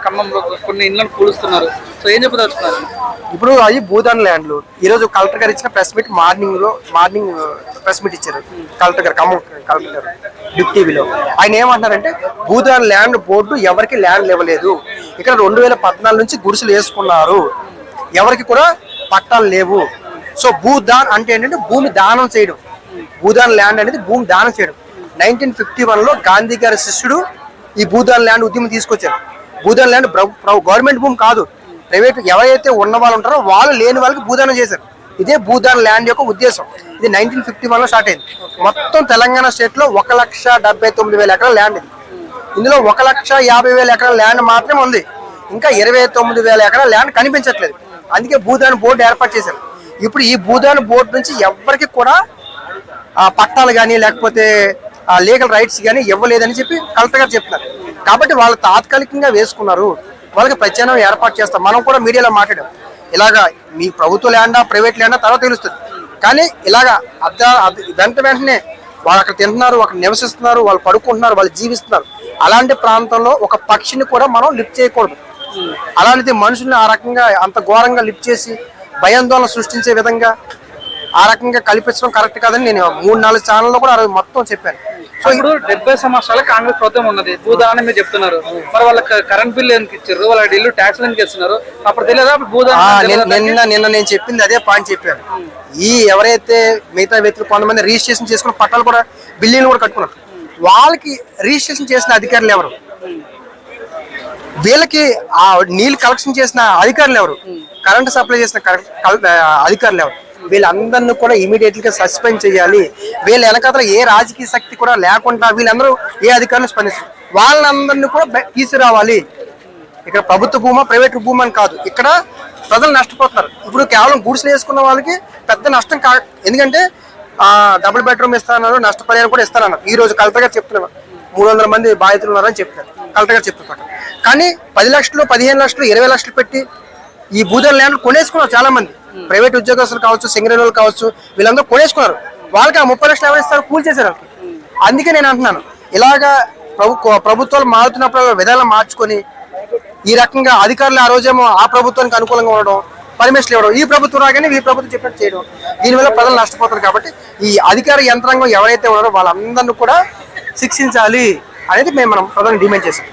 ఖమ్మంలో కొన్ని ఇళ్లను కూలుస్తున్నారు. సో ఏం చెప్పదలుచుకున్నారు? ఇప్పుడు అవి భూదాన్ ల్యాండ్లు. ఈరోజు కలెక్టర్ గారు ఇచ్చిన press meet morning press meet ఇచ్చారు కలెక్టర్ గారు, ఖమ్మం కలెక్టర్ గారు బిగ్ టీవీలో. ఆయన ఏమంటున్నారంటే భూదాన్ ల్యాండ్ బోర్డు ఎవరికి ల్యాండ్ ఇవ్వలేదు, ఇక్కడ 2014 నుంచి గుడిసెలు వేసుకున్నారు, ఎవరికి కూడా పట్టాలు లేవు. సో భూదాన్ అంటే ఏంటంటే భూమి దానం చేయడం. భూదాన్ ల్యాండ్ అనేది భూమి దానం చేయడం. 1951లో గాంధీ గారి శిష్యుడు ఈ భూదాన్ ల్యాండ్ ఉద్యమం తీసుకొచ్చారు. భూదాన్ ల్యాండ్ గవర్నమెంట్ భూమి కాదు, ప్రైవేట్ ఎవరైతే ఉన్న వాళ్ళు ఉంటారో వాళ్ళు లేని వాళ్ళకి భూదానం చేశారు. ఇదే భూదాన్ ల్యాండ్ యొక్క ఉద్దేశం. ఇది 1951లో స్టార్ట్ అయింది. మొత్తం తెలంగాణ స్టేట్ లో 1,79,000 ఎకరాల ల్యాండ్ ఇది. ఇందులో 1,50,000 ఎకరాల ల్యాండ్ మాత్రమే ఉంది. ఇంకా 29,000 ఎకరాల ల్యాండ్ కనిపించట్లేదు. అందుకే భూదాన్ బోర్డు ఏర్పాటు చేశారు. ఇప్పుడు ఈ భూదాన్ బోర్డు నుంచి ఎవరికి కూడా పట్టాలు కానీ లేకపోతే లీగల్ రైట్స్ కానీ ఇవ్వలేదని చెప్పి కలెక్టర్ గారు చెప్తున్నారు. కాబట్టి వాళ్ళు తాత్కాలికంగా వేసుకున్నారు, వాళ్ళకి ప్రత్యామ్నాయం ఏర్పాటు చేస్తాం. మనం కూడా మీడియాలో మాట్లాడాం, ఇలాగా మీ ప్రభుత్వ ల్యాండా ప్రైవేట్ ల్యాండా తర్వాత తెలుస్తుంది. కానీ ఇలాగా వెంటనే వాళ్ళు అక్కడ తింటున్నారు, అక్కడ నివసిస్తున్నారు, వాళ్ళు పడుకుంటున్నారు, వాళ్ళు జీవిస్తున్నారు. అలాంటి ప్రాంతంలో ఒక పక్షిని కూడా మనం లిఫ్ట్ చేయకూడదు. అలాంటిది మనుషుల్ని ఆ రకంగా అంత ఘోరంగా లిఫ్ట్ చేసి భయాందోళన సృష్టించే విధంగా ఆ రకంగా కల్పించడం కరెక్ట్ కాదని నేను 3-4 ఛానల్లో కూడా మొత్తం చెప్పాను. సో ఇప్పుడు 70 సంవత్సరాల కాంగ్రెస్ ప్రభుత్వం ఉన్నది, భూదానం మీరు చెప్తున్నారు. మరి వాళ్ళకి కరెంట్ బిల్లు ఎందుకు ఇచ్చారు, వాళ్ళ ఇల్లు ట్యాక్స్ ఎందుకు ఇస్తున్నారు? అప్పుడు తెలియదా నిన్న నేను చెప్పింది అదే పాయింట్ చెప్పాను. ఈ ఎవరైతే మిగతా వ్యక్తులు కొంతమంది రిజిస్ట్రేషన్ చేసుకున్న పట్టాలు కూడా బిల్డింగ్లు కూడా కట్టుకున్నారు, వాళ్ళకి రిజిస్ట్రేషన్ చేసిన అధికారులు ఎవరు? వీళ్ళకి ఆ నీళ్ళు కలెక్షన్ చేసిన అధికారులు ఎవరు? కరెంట్ సప్లై చేసిన అధికారులు ఎవరు? వీళ్ళందరినీ కూడా ఇమీడియట్ గా సస్పెండ్ చేయాలి. వీళ్ళ వెనకాల ఏ రాజకీయ శక్తి కూడా లేకుండా వీళ్ళందరూ ఏ అధికారులు స్పందిస్తారు, వాళ్ళందరినీ కూడా తీసుకురావాలి. ఇక్కడ ప్రభుత్వ భూమా ప్రైవేట్ భూమా అని కాదు, ఇక్కడ ప్రజలు నష్టపోతున్నారు. ఇప్పుడు కేవలం గుడిసెలు వేసుకున్న వాళ్ళకి పెద్ద నష్టం కాదు, ఎందుకంటే డబుల్ బెడ్రూమ్ ఇస్తానన్నారు, నష్టపరిహారం కూడా ఇస్తానన్నారు. ఈ రోజు కలెక్టర్ గారు చెప్తున్నారు 300 మంది బాధితులు ఉన్నారని చెప్తున్నారు కలెక్టర్ గారు చెప్తున్నారు. కానీ 10 లక్షలు 15 లక్షలు 20 లక్షలు పెట్టి ఈ భూదాన్ ల్యాండ్ కొనేసుకున్నారు చాలా మంది. ప్రైవేట్ ఉద్యోగస్తులు కావచ్చు, సింగరేణులు కావచ్చు, వీళ్ళందరూ కొనేసుకున్నారు. వాళ్ళకి ఆ 30 లక్షలు ఎవరు ఇస్తారు? కూల్ చేశారు. అందుకే నేను అంటున్నాను, ఇలాగా ప్రభుత్వాలు మారుతున్నప్పుడు విధానం మార్చుకొని ఈ రకంగా అధికారులు ఆ రోజేమో ఆ ప్రభుత్వానికి అనుకూలంగా ఉండడం, పర్మిషన్ ఇవ్వడం, ఈ ప్రభుత్వం రాగానే ఈ ప్రభుత్వం చెప్పినట్టు చేయడం, దీనివల్ల ప్రజలు నష్టపోతారు. కాబట్టి ఈ అధికార యంత్రాంగం ఎవరైతే ఉన్నారో వాళ్ళందరినీ కూడా శిక్షించాలి అనేది మనం ప్రధానంగా డిమాండ్ చేశాం.